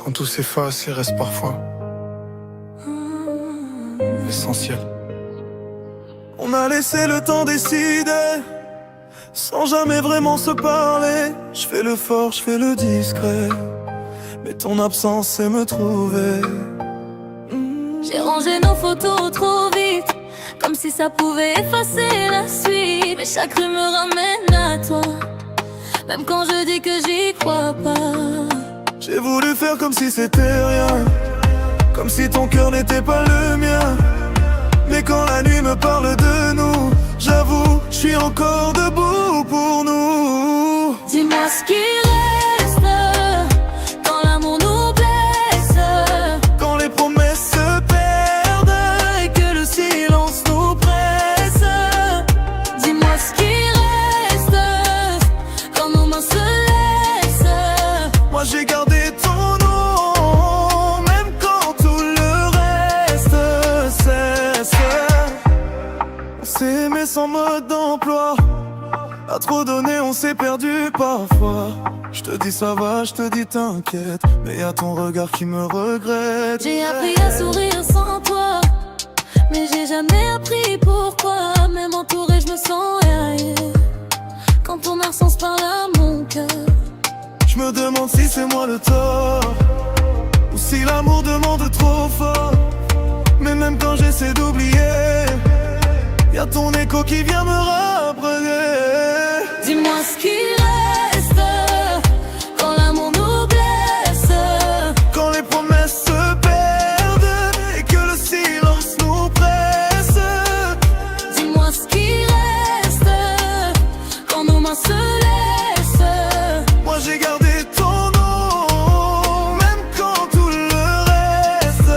Quand tout s'efface, il reste parfois l'essentiel. On a laissé le temps décider, sans jamais vraiment se parler. Je fais le fort, je fais le discret, mais ton absence c'est me trouver. J'ai rangé nos photos trop vite, comme si ça pouvait effacer la suite. Mais chaque rue me ramène à toi, même quand je dis que j'y crois pas. J'ai voulu faire comme si c'était rien, comme si ton cœur n'était pas le mien. Mais quand la nuit me parle de nous, j'avoue, je suis encore debout pour nous. Dis-moi ce qui reste quand l'amour nous blesse, quand les promesses se perdent et que le silence nous presse. dis-moi ce qui reste quand nos mains se laissent. Moi j'ai gardé ton nom, même quand tout le reste cesse. On s'est aimé sans mode d'emploi, à trop donner on s'est perdu parfois. Je te dis ça va, je te dis t'inquiète, mais y'a ton regard qui me regrette. J'ai appris à sourire sans toi, mais j'ai jamais appris pourquoi. Même entourée je me sens ailleurs, quand ton absence parle à mon cœur. Je me demande si c'est moi le tort, ou si l'amour demande trop fort. Mais même quand j'essaie d'oublier, y'a ton écho qui vient me rappeler. Dis-moi ce qui reste quand l'amour nous blesse, Quand les promesses se perdent et que le silence nous presse. dis-moi ce qui reste quand nos mains se laissent. Moi j'ai gardé ton nom, même quand tout le reste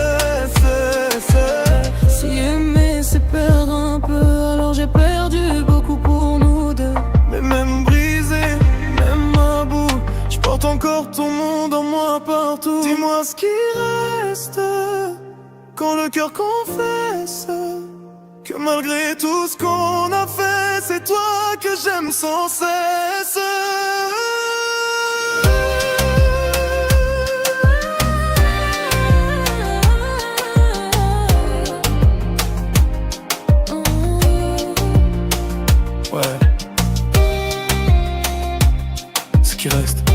cesse. Si aimer c'est perdre un peu, alors j'ai perdu beaucoup pour nous deux. Mais même brisé, même à bout, je porte encore ton monde en moi partout. Dis-moi ce qui reste quand le cœur confesse que malgré tout ce qu'on a fait, c'est toi que j'aime sans cesse. Ouais. Ce qui reste.